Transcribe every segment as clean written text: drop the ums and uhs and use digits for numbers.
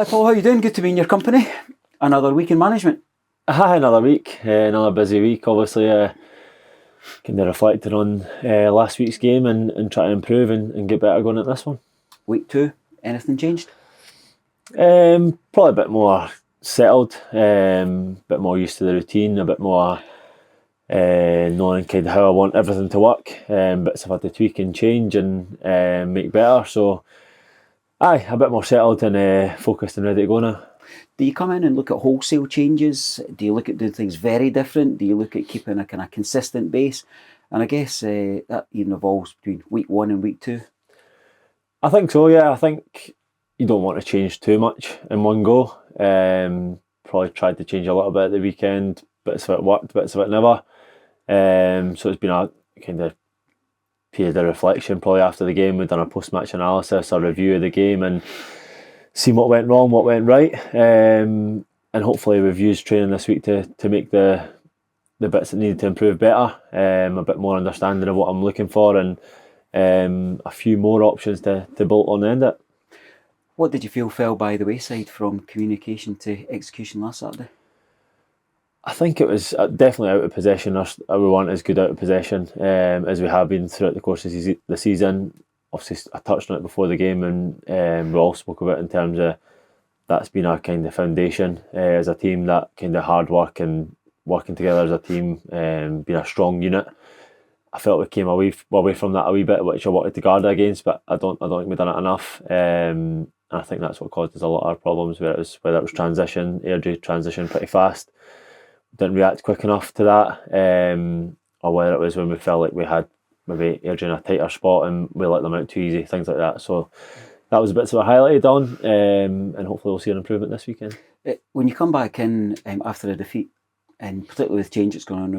Hi Paul, how you doing? Good to be in your company. Another week in management. Hi, another week, another busy week. Obviously, kind of reflecting on last week's game and trying to improve and get better going at this one. Week 2, anything changed? Probably a bit more settled, bit more used to the routine, a bit more knowing kind of how I want everything to work. Bits I've had to tweak and change and make better. So, aye, a bit more settled and focused and ready to go now. Do you come in and look at wholesale changes? Do you look at doing things very different? Do you look at keeping a kind of consistent base? And I guess that even evolves between week 1 and week 2. I think so, yeah. I think you don't want to change too much in one go. Probably tried to change a little bit at the weekend, bits of it worked, bits of it never. So it's been a kind of period of reflection probably after the game. We've done a post-match analysis, a review of the game and seen what went wrong, what went right. And hopefully we've used training this week to make the bits that needed to improve better, a bit more understanding of what I'm looking for and a few more options to bolt on the end of it. What did you feel fell by the wayside from communication to execution last Saturday? I think it was definitely out of possession. We weren't as good out of possession as we have been throughout the course of the season. Obviously, I touched on it before the game, and we all spoke about it in terms of that's been our kind of foundation as a team. That kind of hard work and working together as a team, being a strong unit. I felt we came away from that a wee bit, which I wanted to guard against, but I don't think we've done it enough. I think that's what caused us a lot of our problems. Whether it was transition, Airdrie transition pretty fast, didn't react quick enough to that, or whether it was when we felt like we had maybe Airdrie in a tighter spot and we let them out too easy, things like that. So that was a bit sort of highlighted on, and hopefully we'll see an improvement this weekend. When you come back in after a defeat, and particularly with change that's going on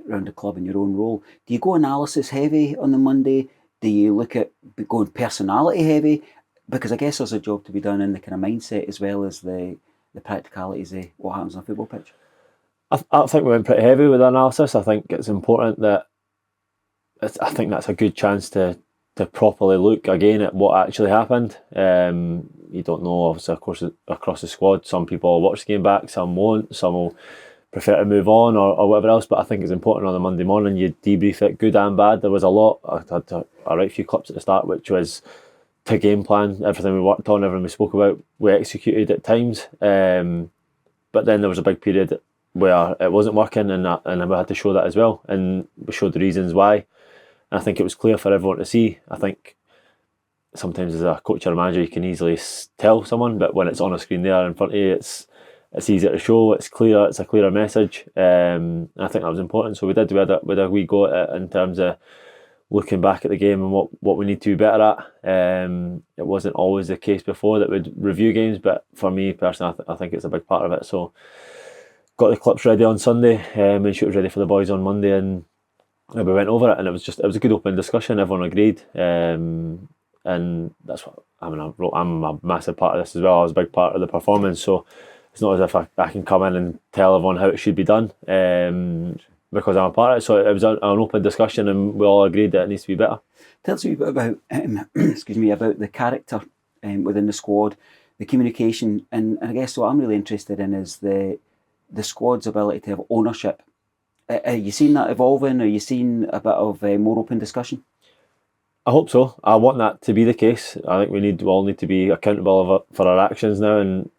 around the club in your own role, do you go analysis heavy on the Monday? Do you look at going personality heavy? Because I guess there's a job to be done in the kind of mindset as well as the practicalities of what happens on a football pitch. I think we went pretty heavy with the analysis. I think it's important that I think that's a good chance to properly look again at what actually happened. You don't know, obviously, of course, across the squad, some people will watch the game back, some won't, some will prefer to move on or whatever else. But I think it's important on a Monday morning you debrief it, good and bad. There was a lot. I had a right few clips at the start, which was to game plan, everything we worked on, everything we spoke about, we executed at times. But then there was a big period where it wasn't working, and we had to show that as well, and we showed the reasons why. And I think it was clear for everyone to see. I think sometimes as a coach or a manager you can easily tell someone, but when it's on a screen there in front of you, it's easier to show. It's clear. It's a clearer message. And I think that was important. So we had a wee go at it in terms of looking back at the game and what we need to be better at. It wasn't always the case before that we'd review games, but for me personally, I think it's a big part of it. So got the clips ready on Sunday, made sure it was ready for the boys on Monday, and we went over it, and it was a good open discussion. Everyone agreed, and that's what I'm a massive part of this as well. I was a big part of the performance, so it's not as if I can come in and tell everyone how it should be done, because I'm a part of it. So it was an open discussion, and we all agreed that it needs to be better. Tell us a wee bit about about the character within the squad, the communication, and I guess what I'm really interested in is the squad's ability to have ownership. Are you seeing that evolving? Are you seeing a bit of more open discussion? I hope so. I want that to be the case. I think we all need to be accountable for our actions now, and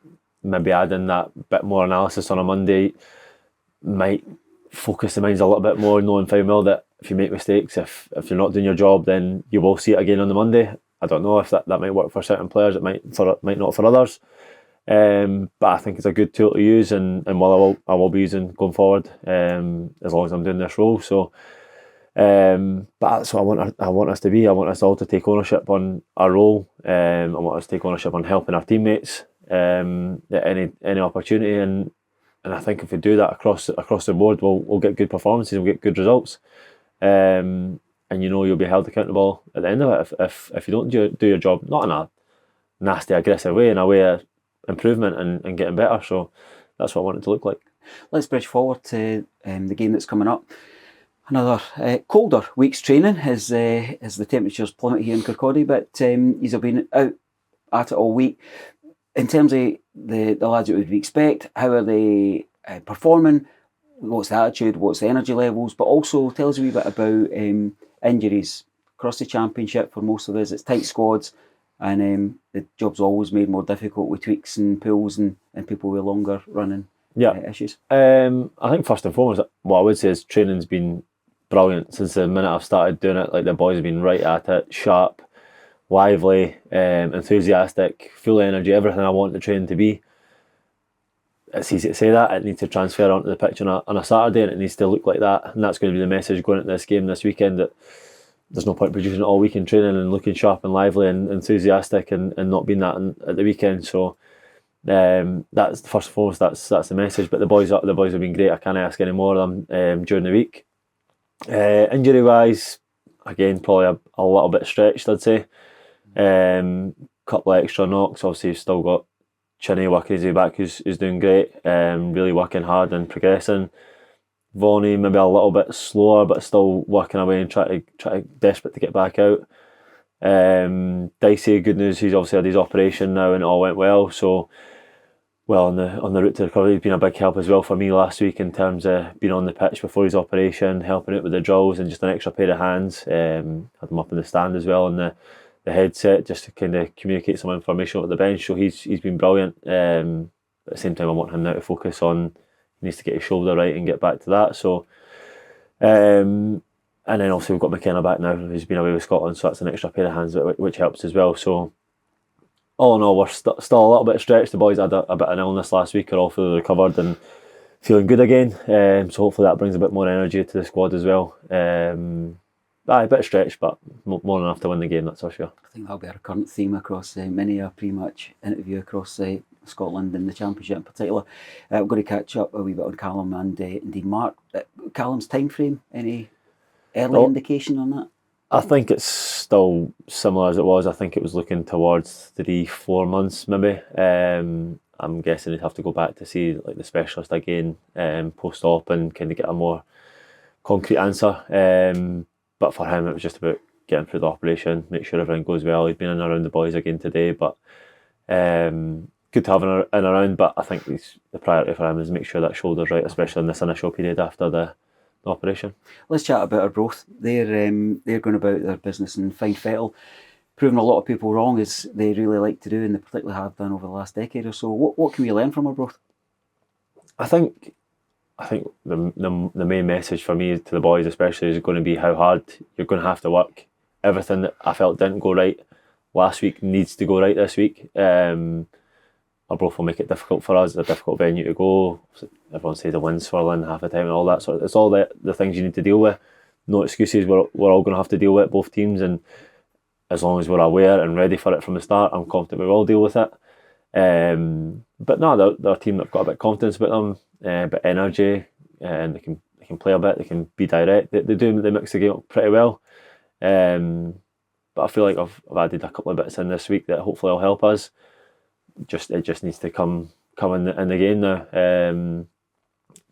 maybe adding that bit more analysis on a Monday might focus the minds a little bit more, knowing fine well that if you make mistakes, if you're not doing your job, then you will see it again on the Monday. I don't know if that might work for certain players. It might not for others. But I think it's a good tool to use, and what I will be using going forward, as long as I'm doing this role. So, but that's what I want us to be. I want us all to take ownership on our role. I want us to take ownership on helping our teammates at any opportunity, and I think if we do that across the board, we'll get good performances, we'll get good results, and you'll be held accountable at the end of it if you don't do your job, not in a nasty aggressive way, in a way of improvement and getting better. So that's what I want it to look like. Let's bridge forward to the game that's coming up. Another colder week's training as the temperatures plummet here in Kirkcaldy, but you've been out at it all week. In terms of the lads that we expect? How are they performing? What's the attitude? What's the energy levels? But also tell us a wee bit about injuries across the championship. For most of us, it's tight squads, and the job's always made more difficult with tweaks and pulls and people with longer running issues. I think first and foremost, what I would say is training's been brilliant since the minute I've started doing it. Like the boys have been right at it, sharp, lively, enthusiastic, full of energy, everything I want the training to be. It's easy to say that. It needs to transfer onto the pitch on a Saturday, and it needs to look like that. And that's going to be the message going into this game this weekend, that there's no point producing it all week in training and looking sharp and lively and enthusiastic and not being that at the weekend. So that's first and foremost, that's the message. But the boys have been great. I can't ask any more of them during the week. Injury wise, again, probably a little bit stretched, I'd say. Couple of extra knocks. Obviously, you've still got Chinny working his way back, who's doing great. Really working hard and progressing. Vonnie maybe a little bit slower, but still working away and try to desperate to get back out. Dicey, good news, he's obviously had his operation now and it all went well. So, well, on the route to recovery, he's been a big help as well for me last week in terms of being on the pitch before his operation, helping out with the drills and just an extra pair of hands. Had him up in the stand as well on the headset just to kind of communicate some information at the bench. So he's been brilliant. At the same time, I want him now to focus on, he needs to get his shoulder right and get back to that. So, and then also we've got McKenna back now, who's been away with Scotland, so that's an extra pair of hands, which helps as well. So, all in all, we're still a little bit stretched. The boys had a bit of an illness last week, are all fully recovered and feeling good again. So hopefully that brings a bit more energy to the squad as well. A bit stretched, but more than enough to win the game, that's for sure. I think that'll be our current theme across many a pre-match interview across Scotland and the Championship in particular. We're going to catch up a wee bit on Callum and indeed Mark. Callum's time frame, any early indication on that? I think it's still similar as it was. I think it was looking towards 3-4 months maybe. I'm guessing he'd have to go back to see like the specialist again post-op and kind of get a more concrete answer. But for him, it was just about getting through the operation, make sure everything goes well. He's been in and around the boys again today, but good to have him in and around. But I think the priority for him is make sure that shoulder's right, especially in this initial period after the operation. Let's chat about Arbroath. They're going about their business in fine fettle, proving a lot of people wrong, as they really like to do, and they particularly have done over the last decade or so. What can we learn from Arbroath? I think the main message for me to the boys especially is going to be how hard you're going to have to work. Everything that I felt didn't go right last week needs to go right this week. Arbroath will make it difficult for us. It's a difficult venue to go. Everyone says the wind's swirling half the time and all that. So it's all the things you need to deal with. No excuses. We're all going to have to deal with it, both teams. And as long as we're aware and ready for it from the start, I'm confident we will deal with it. But no, they're a team that've got a bit of confidence about them, a bit of energy, and they can play a bit. They can be direct. They mix the game up pretty well. But I feel like I've added a couple of bits in this week that hopefully will help us. It just needs to come in the game now.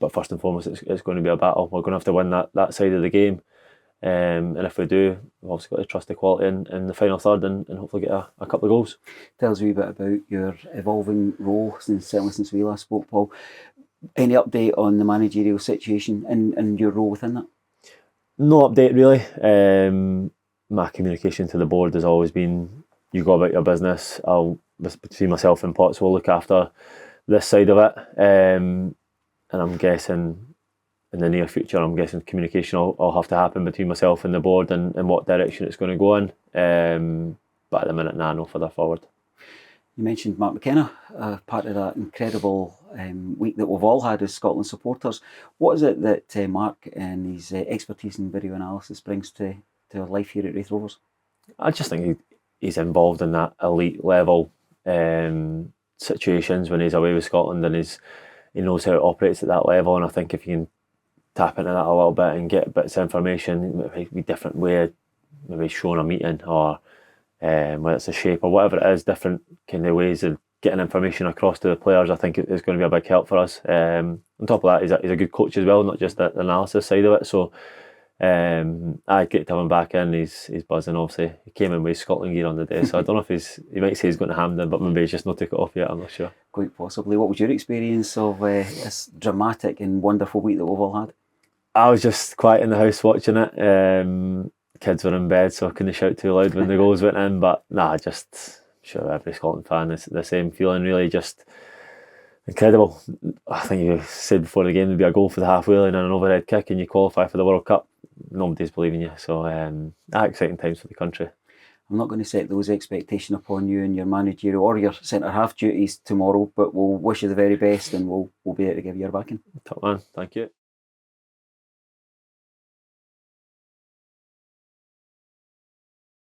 But first and foremost, it's going to be a battle. We're going to have to win that side of the game. And if we do, we've also got to trust the quality in the final third and hopefully get a couple of goals. Tell us a wee bit about your evolving role certainly since we last spoke, Paul. Any update on the managerial situation and your role within that? No update really. My communication to the board has always been, you go about your business. Between myself and Potts, we'll look after this side of it. And I'm guessing in the near future, communication will have to happen between myself and the board and what direction it's going to go in. But at the minute, no further forward. You mentioned Mark McKenna, part of that incredible week that we've all had as Scotland supporters. What is it that Mark and his expertise in video analysis brings to our life here at Raith Rovers? I just think he's involved in that elite level situations when he's away with Scotland, and he knows how it operates at that level. And I think if you can tap into that a little bit and get bits of information, maybe different way, maybe showing a meeting or whether it's a shape or whatever it is, different kind of ways of getting information across to the players, I think is going to be a big help for us. On top of that, he's a good coach as well, not just the analysis side of it. So Great to have him back in. He's buzzing. Obviously, he came in with Scotland gear on the day, so I don't know if he might say he's going to Hampden, but maybe he's just not took it off yet. I'm not sure. Quite possibly. What was your experience of this dramatic and wonderful week that we've all had? I was just quiet in the house watching it. Kids were in bed, so I couldn't shout too loud when the goals went in. But I'm sure every Scotland fan is the same feeling. Really, just incredible. I think you said before the game there'd be a goal for the halfway line and an overhead kick, and you qualify for the World Cup. Nobody's believing you. So, exciting times for the country. I'm not going to set those expectations upon you and your managerial or your centre-half duties tomorrow, but we'll wish you the very best and we'll be there to give you your backing. Top man, thank you.